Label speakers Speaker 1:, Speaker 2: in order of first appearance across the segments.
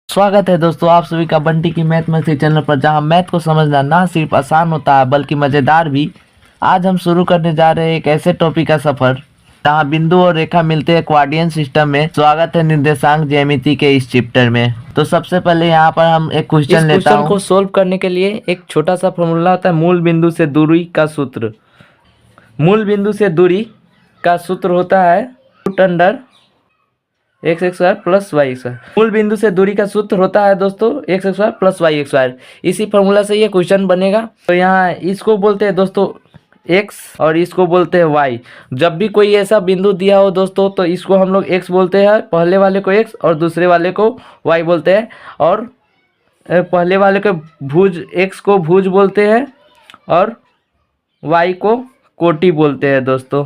Speaker 1: स्वागत है दोस्तों आप सभी का बंटी की मैथमेटिक्स चैनल पर, जहां मैथ को समझना ना सिर्फ आसान होता है बल्कि मज़ेदार भी। आज हम शुरू करने जा रहे हैं एक ऐसे टॉपिक का सफर जहां बिंदु और रेखा मिलते हैं क्वाड्रेंट सिस्टम में। स्वागत है निर्देशांक ज्यामिति के इस चैप्टर में। तो सबसे पहले यहाँ पर हम एक
Speaker 2: इस
Speaker 1: क्वेश्चन लेता
Speaker 2: क्वेश्चन
Speaker 1: हूँ।
Speaker 2: को सोल्व करने के लिए एक छोटा सा फॉर्मूला होता है मूल बिंदु से दूरी का सूत्र। मूल बिंदु से दूरी का सूत्र होता है root under X square plus Y square. मूल बिंदु से दूरी का सूत्र होता है दोस्तों X square plus Y square. इसी फॉर्मूला से ये क्वेश्चन बनेगा। तो यहाँ इसको बोलते हैं दोस्तों एक्स और इसको बोलते हैं वाई। जब भी कोई ऐसा बिंदु दिया हो दोस्तों तो इसको हम लोग एक्स बोलते हैं, पहले वाले को एक्स और दूसरे वाले को वाई बोलते हैं। और पहले वाले को भुज एक्स को भुज बोलते हैं और वाई को कोटि बोलते हैं दोस्तों।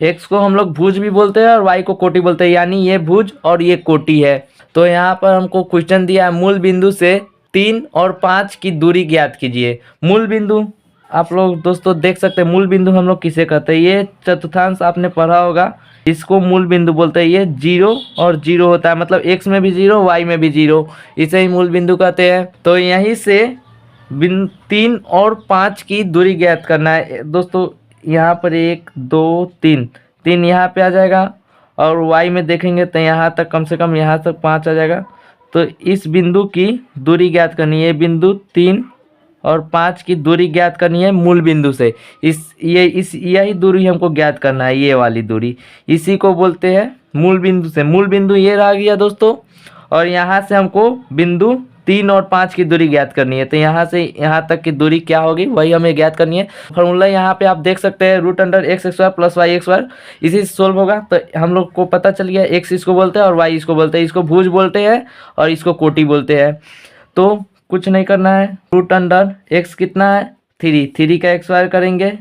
Speaker 2: एक्स को हम लोग भुज भी बोलते हैं और वाई को कोटि बोलते हैं, यानी ये भुज और ये कोटि है। तो यहाँ पर हमको क्वेश्चन दिया है मूल बिंदु से 3 और 5 की दूरी ज्ञात कीजिए। मूल बिंदु आप लोग दोस्तों देख सकते हैं, मूल बिंदु हम लोग किसे कहते हैं, ये चतुर्थांश आपने पढ़ा होगा, इसको मूल बिंदु बोलते हैं। ये 0 और 0 होता है, मतलब एक्स में भी 0 वाई में भी 0, इसे ही मूल बिंदु कहते हैं। तो यहीं से 3 और 5 की दूरी ज्ञात करना है दोस्तों। यहाँ पर 1 2 3 3 यहाँ पे आ जाएगा और y में देखेंगे तो यहाँ तक कम से कम यहाँ तक 5 आ जाएगा। तो इस बिंदु की दूरी ज्ञात करनी है, बिंदु 3 और 5 की दूरी ज्ञात करनी है मूल बिंदु से। यही दूरी हमको ज्ञात करना है, ये वाली दूरी, इसी को बोलते हैं मूल बिंदु से। मूल बिंदु ये रह गया दोस्तों, और यहाँ से हमको बिंदु 3 और 5 की दूरी ज्ञात करनी है। तो यहाँ से यहाँ तक की दूरी क्या होगी वही हमें ज्ञात करनी है। फॉर्मूला यहाँ पे आप देख सकते हैं root under X square plus Y square, इसी से सोल्व होगा। तो हम लोग को पता चल गया एक्स इसको बोलते हैं और वाई इसको बोलते हैं, इसको भुज बोलते हैं और इसको कोटि बोलते हैं। तो कुछ नहीं करना है, रूट अंडर एक्स कितना है 3 का स्क्वायर करेंगे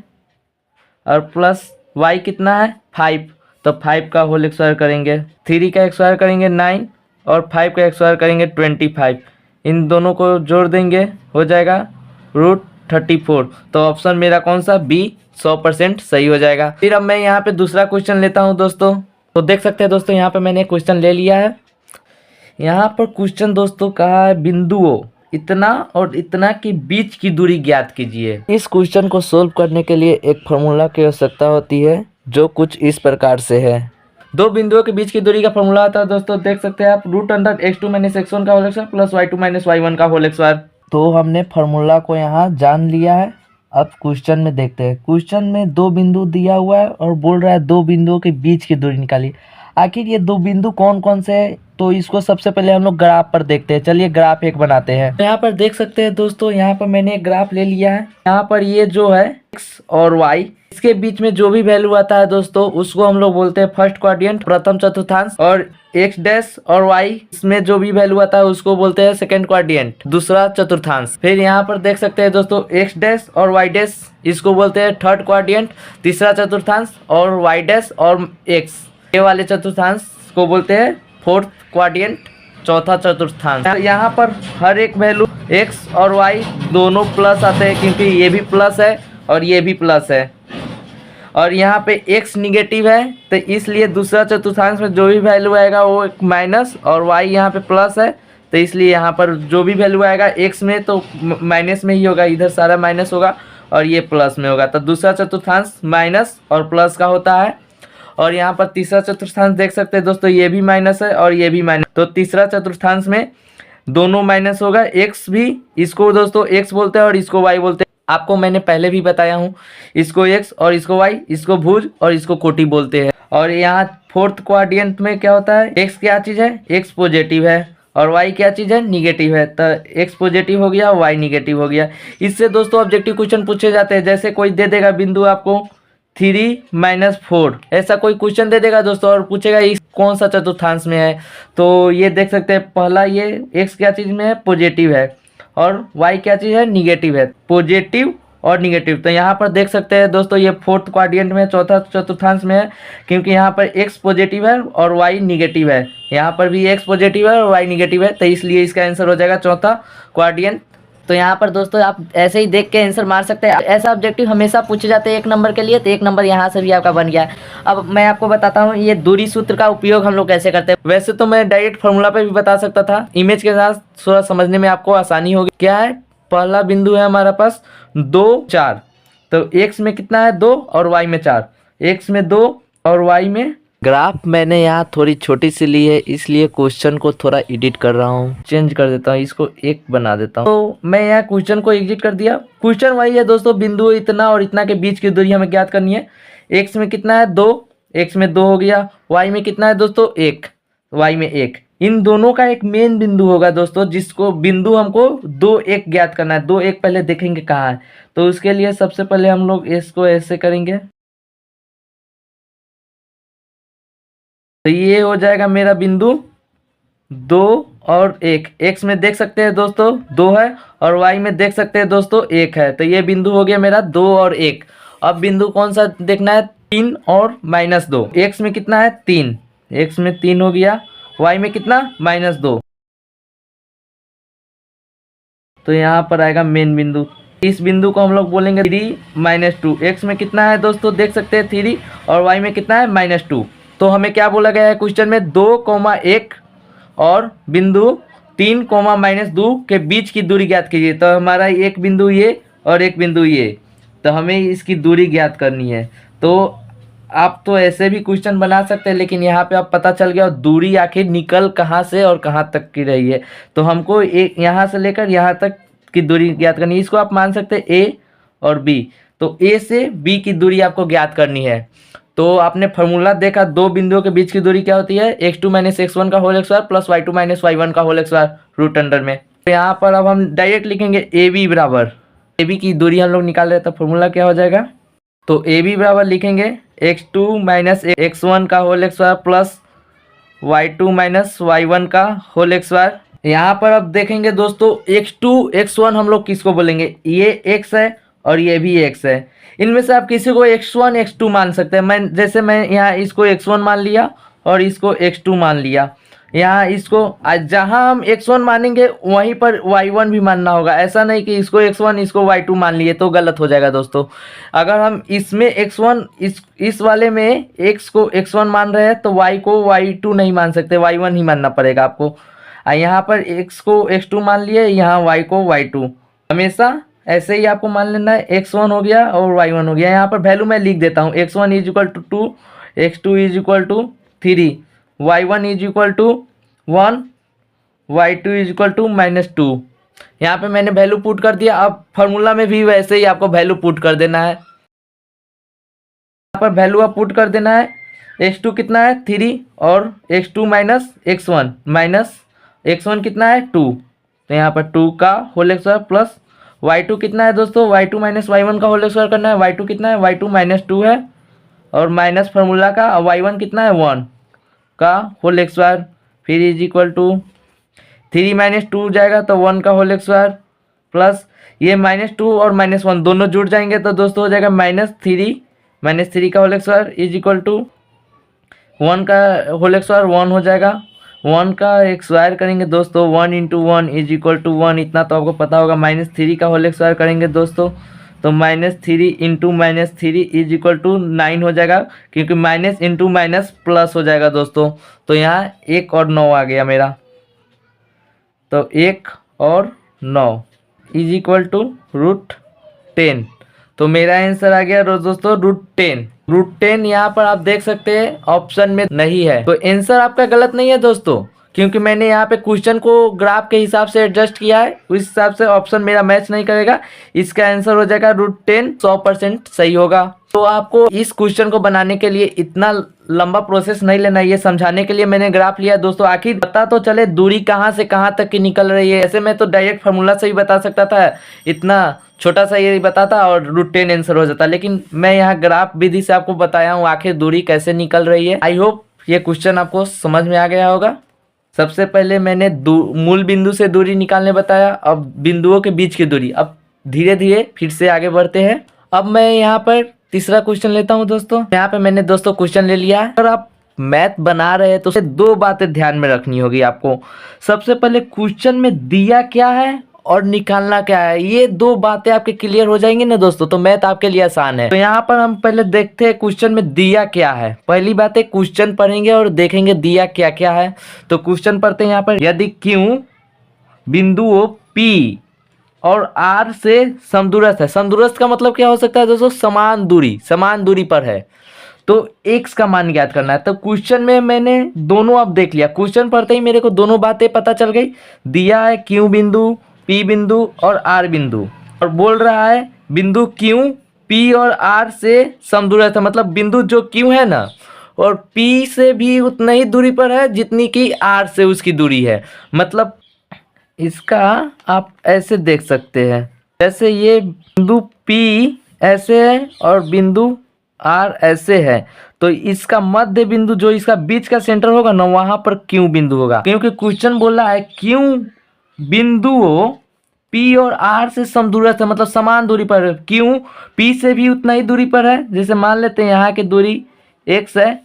Speaker 2: और प्लस वाई कितना है 5, तो 5 का होल स्क्वायर करेंगे। 3 का स्क्वायर करेंगे 9 और 5 का स्क्वायर करेंगे 25। इन दोनों को जोड़ देंगे, हो जाएगा रूट 34। तो ऑप्शन मेरा कौन सा बी 100% सही हो जाएगा। फिर अब मैं यहाँ पे दूसरा क्वेश्चन लेता हूँ दोस्तों। तो देख सकते हैं दोस्तों यहाँ पे मैंने क्वेश्चन ले लिया है। यहाँ पर क्वेश्चन दोस्तों कहा है बिंदुओं इतना और इतना के बीच की दूरी ज्ञात कीजिए। इस क्वेश्चन को सोल्व करने के लिए एक फॉर्मूला की आवश्यकता होती है जो कुछ इस प्रकार से है। दो बिंदुओं के बीच की दूरी का फॉर्मूला आता है दोस्तों, देख सकते हैं आप, root under x2 minus x1 का whole square plus y2 minus y1 का होल स्क्वायर। तो हमने फॉर्मूला को यहाँ जान लिया है। अब क्वेश्चन में देखते हैं। क्वेश्चन में दो बिंदु दिया हुआ है और बोल रहा है दो बिंदुओं के बीच की दूरी निकालिए। आखिर ये दो बिंदु कौन कौन से हैं, तो इसको सबसे पहले हम लोग ग्राफ पर देखते हैं। चलिए ग्राफ एक बनाते हैं। तो यहाँ पर देख सकते हैं दोस्तों, यहाँ पर मैंने एक ग्राफ ले लिया है। यहाँ पर ये जो है x और y, इसके बीच में जो भी वैल्यू आता है दोस्तों उसको हम लोग बोलते हैं फर्स्ट क्वाड्रेंट, प्रथम चतुर्थांश। और x डैश और y इसमें जो भी वैल्यू आता है उसको बोलते हैं सेकंड क्वाड्रेंट, दूसरा चतुर्थांश। फिर यहाँ पर देख सकते हैं दोस्तों x डैश और y डैश, इसको बोलते हैं थर्ड क्वाड्रेंट, तीसरा चतुर्थांश। और y डैश और x ये वाले चतुर्थांश को बोलते हैं फोर्थ क्वाड्रेंट, चौथा चतुर्थांश। यहाँ पर हर एक वैल्यू x और y दोनों प्लस आते हैं, क्योंकि ये भी प्लस है और ये भी प्लस है। और यहाँ पे x निगेटिव है तो इसलिए दूसरा चतुर्थांश में जो भी वैल्यू आएगा वो एक माइनस, और y यहाँ पे प्लस है तो इसलिए यहाँ पर जो भी वैल्यू आएगा x में तो माइनस में ही होगा, इधर सारा माइनस होगा और ये प्लस में होगा। तो दूसरा चतुर्थांश माइनस और प्लस का होता है। और यहाँ पर तीसरा चतुर्थांश देख सकते हैं दोस्तों, ये भी माइनस है और ये भी माइनस। तो तीसरा चतुर्थांश में दोनों माइनस होगा, x भी, इसको दोस्तों x बोलते हैं और इसको y बोलते हैं। आपको मैंने पहले भी बताया हूँ, इसको x और इसको y, इसको भुज और इसको कोटि बोलते हैं। और यहाँ फोर्थ क्वाड्रेंट में क्या होता है, x क्या चीज़ है, x पॉजिटिव है और y क्या चीज़ है, निगेटिव है। तो x पॉजिटिव हो गया, y निगेटिव हो गया। इससे दोस्तों ऑब्जेक्टिव क्वेश्चन पूछे जाते हैं। जैसे कोई दे देगा बिंदु आपको 3 माइनस 4, ऐसा कोई क्वेश्चन दे देगा दोस्तों और पूछेगा इस कौन सा चतुर्थांश में है। तो ये देख सकते हैं, पहला ये x क्या चीज़ में है, पॉजिटिव है, और y क्या चीज़ है, निगेटिव है, पॉजिटिव और निगेटिव। तो यहाँ पर देख सकते हैं दोस्तों ये फोर्थ क्वाड्रेंट में, चौथा चतुर्थांश में है, क्योंकि यहाँ पर x पॉजिटिव है और y निगेटिव है। यहाँ पर भी x पॉजिटिव है और y निगेटिव है, तो इसलिए इसका आंसर हो जाएगा चौथा क्वाड्रेंट, तो यहाँ पर दोस्तों आप ऐसे ही देख के आंसर मार सकते हैं। ऐसा ऑब्जेक्टिव हमेशा पूछे जाते हैं 1 नंबर के लिए, तो 1 नंबर यहाँ से भी आपका बन गया। अब मैं आपको बताता हूँ ये दूरी सूत्र का उपयोग हम लोग कैसे करते हैं। वैसे तो मैं डायरेक्ट फार्मूला पे भी बता सकता था, इमेज के साथ थोड़ा समझने में आपको आसानी होगी। क्या है, पहला बिंदु है हमारे पास 2 4, तो एक्स में कितना है 2 और वाई में 4, एक्स में 2 और वाई में। ग्राफ मैंने यहाँ थोड़ी छोटी सी ली है, इसलिए क्वेश्चन को थोड़ा एडिट कर रहा हूँ, चेंज कर देता हूँ, इसको 1 बना देता हूँ। तो मैं यहाँ क्वेश्चन को एडिट कर दिया। क्वेश्चन वही है दोस्तों, बिंदु इतना और इतना के बीच की दूरी हमें ज्ञात करनी है। एक्स में कितना है 2, एक्स में 2 हो गया, वाई में कितना है दोस्तों 1, वाई में 1। इन दोनों का एक मेन बिंदु होगा दोस्तों, जिसको बिंदु हमको 2 1 ज्ञात करना है। 2 1 पहले देखेंगे कहाँ है, तो उसके लिए सबसे पहले हम लोग इसको ऐसे करेंगे, तो ये हो जाएगा मेरा बिंदु 2 और 1। एक्स में देख सकते हैं दोस्तों 2 है और वाई में देख सकते हैं दोस्तों 1 है, तो ये बिंदु हो गया मेरा 2 और 1। अब बिंदु कौन सा देखना है, 3 और -2। एक्स में कितना है 3, एक्स में 3 हो गया, वाई में कितना -2, तो यहाँ पर आएगा मेन बिंदु। इस बिंदु को हम लोग बोलेंगे 3 -2। एक्स में कितना है दोस्तों देख सकते हैं 3 और वाई में कितना है -2। तो हमें क्या बोला गया है क्वेश्चन में, 2,1 और बिंदु 3, -2 के बीच की दूरी ज्ञात कीजिए। तो हमारा एक बिंदु ये और एक बिंदु ये, तो हमें इसकी दूरी ज्ञात करनी है। तो आप तो ऐसे भी क्वेश्चन बना सकते हैं, लेकिन यहाँ पे आप पता चल गया दूरी आखिर निकल कहाँ से और कहाँ तक की रही है। तो हमको एक यहाँ से लेकर यहाँ तक की दूरी ज्ञात करनी है। इसको आप मान सकते हैं ए और बी, तो ए से बी की दूरी आपको ज्ञात करनी है। तो आपने फार्मूला देखा, दो बिंदुओं के बीच की दूरी क्या होती है, x2 - x1 का whole square plus y2 - y1 का होल स्क्वायर रूट अंडर में। तो यहाँ पर अब हम डायरेक्ट लिखेंगे AB बराबर, AB की दूरी हम लोग निकाल रहे हैं, तो फार्मूला क्या हो जाएगा, तो AB बराबर लिखेंगे x2 - x1 का whole square plus y2 - y1 का होल स्क्वायर। यहाँ पर अब देखेंगे दोस्तों x2 x1 हम लोग किसको बोलेंगे, ये x है और ये भी x है। इनमें से आप किसी को x1 x2 मान सकते हैं। जैसे मैं यहाँ इसको x1 मान लिया और इसको x2 मान लिया। यहाँ इसको जहाँ हम x1 मानेंगे वहीं पर y1 भी मानना होगा। ऐसा नहीं कि इसको x1 इसको y2 मान लिए तो गलत हो जाएगा दोस्तों। अगर हम इसमें x1 इस वाले में x को x1 मान रहे हैं तो y को y2 नहीं मान सकते, y1 ही मानना पड़ेगा आपको। यहाँ पर x को x2 मान लिए, यहाँ y को y2, हमेशा ऐसे ही आपको मान लेना है। x1 हो गया और y1 हो गया। यहाँ पर वैल्यू मैं लिख देता हूँ, x1 = 2, x2 = 3, y1 = 1, y2 = -2। यहाँ पे मैंने वैल्यू पुट कर दिया। अब फार्मूला में भी वैसे ही आपको वैल्यू पुट कर देना है। यहाँ पर वैल्यू आप पुट कर देना है, x2 कितना है 3 और x2 - x1 कितना है 2, तो यहाँ पर 2 का होल स्क्वायर प्लस y2 कितना है दोस्तों, y2 - y1 का होल स्क्वायर करना है। y2 कितना है, y2 -2 है और माइनस फार्मूला का y1 कितना है 1 का होल स्क्वायर, फिर = 3 - 2 जाएगा तो 1 का होल स्क्वायर प्लस ये -2 और -1 दोनों जुड़ जाएंगे तो दोस्तों हो जाएगा -3 का होल स्क्वायर = 1 का होल स्क्वायर 1 हो जाएगा। 1 का स्क्वायर करेंगे दोस्तों, 1 × 1 = 1, इतना तो आपको पता होगा। -3 का होल स्क्वायर करेंगे दोस्तों तो -3 × -3 = 9 हो जाएगा, क्योंकि माइनस इंटू माइनस प्लस हो जाएगा दोस्तों। तो यहाँ 1 और 9 आ गया मेरा, तो 1 और 9 = √10। तो मेरा आंसर आ गया दोस्तों √10। √10 यहाँ पर आप देख सकते हैं ऑप्शन में नहीं है, तो आंसर आपका गलत नहीं है दोस्तों, क्योंकि मैंने यहाँ पे क्वेश्चन को ग्राफ के हिसाब से एडजस्ट किया है, उस हिसाब से ऑप्शन मेरा मैच नहीं करेगा। इसका आंसर हो जाएगा √10, 100% सही होगा। तो आपको इस क्वेश्चन को बनाने के लिए इतना लंबा प्रोसेस नहीं लेना, ये समझाने के लिए मैंने ग्राफ लिया दोस्तों, आखिर पता तो चले दूरी कहाँ से कहाँ तक की निकल रही है। ऐसे मैं तो डायरेक्ट फार्मूला से ही बता सकता था, इतना छोटा सा ये बताता और √10 आंसर हो जाता, लेकिन मैं यहाँ ग्राफ विधि से आपको बताया हूँ आखिर दूरी कैसे निकल रही है। आई होप ये क्वेश्चन आपको समझ में आ गया होगा। सबसे पहले मैंने मूल बिंदु से दूरी निकालने बताया, अब बिंदुओं के बीच की दूरी। अब धीरे धीरे फिर से आगे बढ़ते हैं। अब मैं यहाँ पर तीसरा क्वेश्चन लेता हूँ दोस्तों। यहाँ पे मैंने दोस्तों क्वेश्चन ले लिया है। अगर आप मैथ बना रहे हैं तो दो बातें ध्यान में रखनी होगी आपको। सबसे पहले क्वेश्चन में दिया क्या है और निकालना क्या है, ये दो बातें आपके क्लियर हो जाएंगी ना दोस्तों, तो मैथ आपके लिए आसान है। तो यहाँ पर हम पहले देखते हैं क्वेश्चन में दिया क्या है। पहली बात है क्वेश्चन पढ़ेंगे और देखेंगे दिया क्या क्या है। तो क्वेश्चन पढ़ते हैं यहाँ पर, यदि क्यों बिंदुओं P और R से समदूरस्थ है। समदूरस्थ का मतलब क्या हो सकता है दोस्तों, समान दूरी पर है, तो x का मान ज्ञात करना है। तो क्वेश्चन में मैंने दोनों अब देख लिया, क्वेश्चन पढ़ते ही मेरे को दोनों बातें पता चल गई। दिया है Q बिंदु, P बिंदु और R बिंदु, और बोल रहा है बिंदु Q P और R से समदूरस्थ है, मतलब बिंदु जो Q है ना और P से भी उतना ही दूरी पर है जितनी कि R से उसकी दूरी है। मतलब इसका आप ऐसे देख सकते हैं, जैसे ये बिंदु P ऐसे है और बिंदु R ऐसे है, तो इसका मध्य बिंदु जो इसका बीच का सेंटर होगा ना, वहां पर Q बिंदु होगा। क्योंकि क्वेश्चन बोला है Q बिंदुओं P और R से समदूरस्थ है, मतलब समान दूरी पर है। Q P से भी उतना ही दूरी पर है। जैसे मान लेते हैं यहाँ की दूरी x है,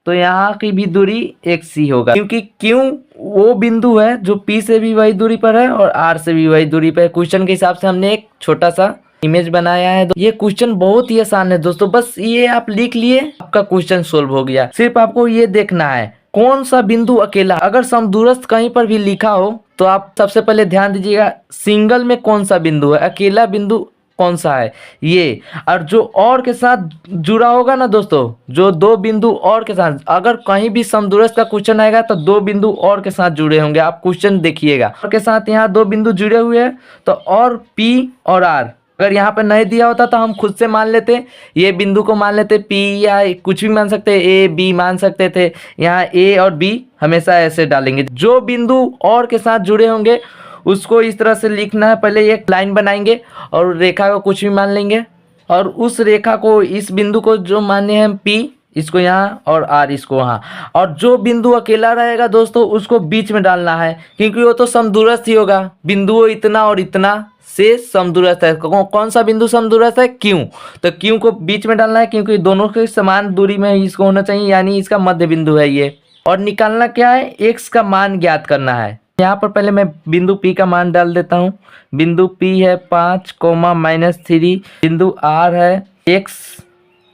Speaker 2: तो यहाँ की भी दूरी x ही होगा, क्योंकि Q वो बिंदु है जो P से भी वही दूरी पर है और R से भी वही दूरी पर है। क्वेश्चन के हिसाब से हमने एक छोटा सा इमेज बनाया है। ये क्वेश्चन बहुत ही आसान है दोस्तों, बस ये आप लिख लिए, आपका क्वेश्चन सोल्व हो गया। सिर्फ आपको ये देखना है कौन सा बिंदु अकेला, अगर समदूरस्थ कहीं पर भी लिखा हो तो आप सबसे पहले ध्यान दीजिएगा सिंगल में कौन सा बिंदु है, अकेला बिंदु कौन सा है ये। और जो और के साथ जुड़ा होगा ना दोस्तों, जो दो बिंदु और के साथ, अगर कहीं भी समदूरस्थ का क्वेश्चन आएगा तो दो बिंदु और के साथ जुड़े होंगे। आप क्वेश्चन देखिएगा, और के साथ यहाँ दो बिंदु जुड़े हुए हैं, तो और P और R। अगर यहाँ पे नहीं दिया होता तो हम खुद से मान लेते, ये बिंदु को मान लेते P, या कुछ भी मान सकते, A B मान सकते थे। यहाँ A और B हमेशा ऐसे डालेंगे। जो बिंदु और के साथ जुड़े होंगे उसको इस तरह से लिखना है। पहले एक लाइन बनाएंगे और रेखा को कुछ भी मान लेंगे, और उस रेखा को, इस बिंदु को जो माने हैं P, इसको यहाँ और R इसको वहाँ, और जो बिंदु अकेला रहेगा दोस्तों उसको बीच में डालना है, क्योंकि वो तो समदूरस्थ ही होगा। बिंदु इतना और इतना से समदूरस्थ है। कौन सा बिंदु समदूरस्थ है, Q, तो Q को बीच में डालना है, क्योंकि दोनों के समान दूरी में इसको होना चाहिए, यानी इसका मध्य बिंदु है ये। और निकालना क्या है, x का मान ज्ञात करना है। यहाँ पर पहले मैं बिंदु P का मान डाल देता हूँ। बिंदु P है 5, -3, बिंदु R है x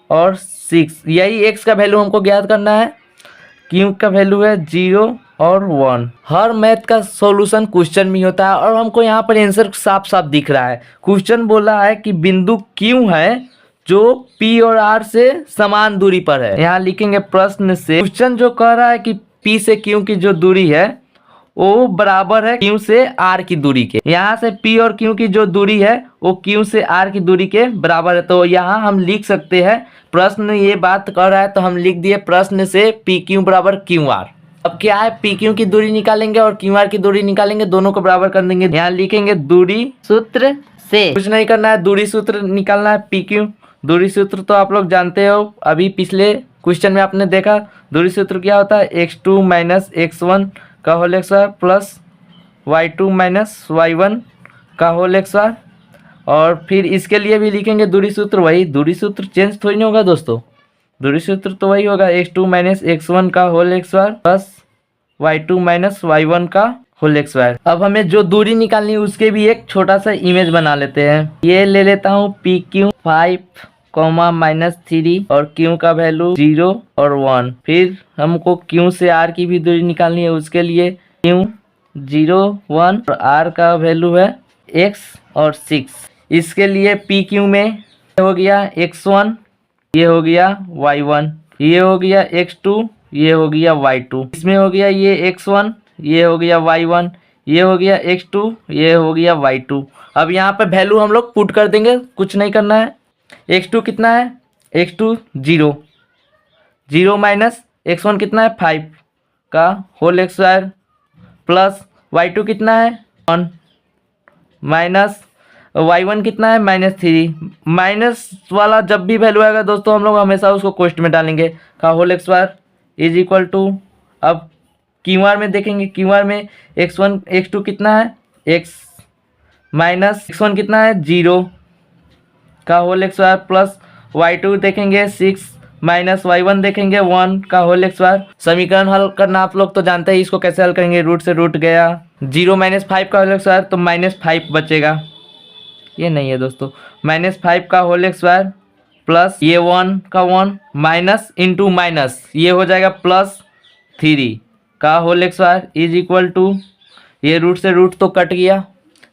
Speaker 2: और 6, यही x का वैल्यू हमको ज्ञात करना है। Q का वैल्यू है 0 और 1। हर मैथ का सॉल्यूशन क्वेश्चन में होता है, और हमको यहाँ पर आंसर साफ साफ दिख रहा है। क्वेश्चन बोला है कि बिंदु Q है जो P और R से समान दूरी पर है। यहाँ लिखेंगे प्रश्न से, क्वेश्चन जो कह रहा है कि P से Q की जो दूरी है वो बराबर है Q से R की दूरी के। यहाँ से P और Q की जो दूरी है वो Q से R की दूरी के बराबर है। तो यहाँ हम लिख सकते हैं, प्रश्न ये बात कर रहा है तो हम लिख दिए प्रश्न से PQ बराबर QR। अब क्या है, PQ की दूरी निकालेंगे और QR की दूरी निकालेंगे, दोनों को बराबर कर देंगे। यहाँ लिखेंगे दूरी सूत्र से, कुछ नहीं करना है, दूरी सूत्र निकालना है। PQ दूरी सूत्र तो आप लोग जानते हो, अभी पिछले क्वेश्चन में आपने देखा। दूरी सूत्र क्या होता है, x2 - x1 का whole square plus y2 - y1 का होल स्क्वायर। और फिर इसके लिए भी लिखेंगे दूरी सूत्र, वही दूरी सूत्र चेंज थोड़ी नहीं होगा दोस्तों, दूरी सूत्र तो वही होगा, x2 - x1 का whole square plus y2 - y1 का होल स्क्वायर। अब हमें जो दूरी निकालनी है उसके भी एक छोटा सा इमेज बना लेते हैं। ये ले लेता हूँ PQ 5, -3 और Q का वैल्यू 0 और 1। फिर हमको Q से R की भी दूरी निकालनी है, उसके लिए Q 0, 1 और R का वैल्यू है x और 6। इसके लिए PQ में हो गया x1, ये हो गया y1, ये हो गया x2, ये हो गया y2, इसमें हो गया ये x1, ये हो गया y1, ये हो गया x2, ये हो गया y2। अब यहाँ पे वैल्यू हम लोग पुट कर देंगे, कुछ नहीं करना है। x2 कितना है, x2 0, 0 माइनस x1 कितना है 5 का होल स्क्वायर प्लस y2 कितना है 1 माइनस y1 कितना है -3। माइनस वाला जब भी वैल्यू आएगा दोस्तों हम लोग हमेशा उसको कोष्ट में डालेंगे, का whole square is equal to. अब क्यूआर में देखेंगे, क्यूआर में x1 x2 कितना है x माइनस x1 कितना है 0 का होल स्क्वायर प्लस y2 देखेंगे 6 माइनस y1 देखेंगे 1 का होल एक्स बार। समीकरण हल करना आप लोग तो जानते हैं, इसको कैसे हल करेंगे, रूट से रूट गया, 0 माइनस 5 का होल एक्स बार तो -5 बचेगा, ये नहीं है दोस्तों, -5 का होल एक्स बार प्लस ये 1 का 1 माइनस इंटू माइनस ये हो जाएगा +3 का whole x bar is equal to, ये रूट से रूट तो कट गया,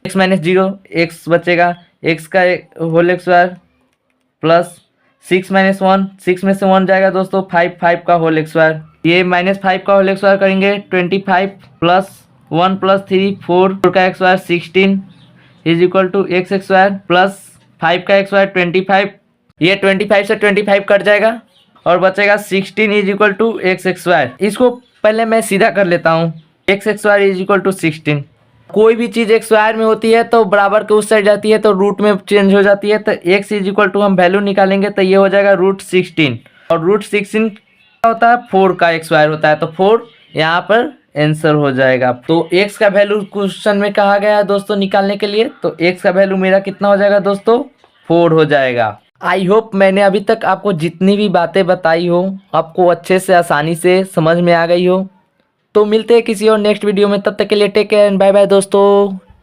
Speaker 2: x माइनस 0 x बचेगा, x का whole x bar plus 6 minus 1 6 में से 1 जाएगा दोस्तों, 5 का होल एक्स बार, ये -5 का होल एक्स बार करेंगे 25 प्लस 1 प्लस 3 4 का x bar 16 is equal to x x bar plus 5 का एक्स बार 25, ये 25 से 25 कट जाएगा और बचेगा 16 is equal to x x बार। इसको पहले मैं सीधा कर लेता हूँ, x x bar is equal to 16। कोई भी चीज़ एक्स वायर में होती है तो बराबर के उस साइड जाती है तो रूट में चेंज हो जाती है, तो x इज इक्वल टू हम वैल्यू निकालेंगे तो ये हो जाएगा √16 और √16 क्या होता है 4 का एक्स वायर होता है, तो 4 यहाँ पर आंसर हो जाएगा। तो x का वैल्यू क्वेश्चन में कहा गया है दोस्तों निकालने के लिए, तो x का वैल्यू मेरा कितना हो जाएगा दोस्तों 4 हो जाएगा। आई होप मैंने अभी तक आपको जितनी भी बातें बताई हो आपको अच्छे से आसानी से समझ में आ गई हो। तो मिलते हैं किसी और नेक्स्ट वीडियो में, तब तक के लिए take care and bye bye दोस्तों।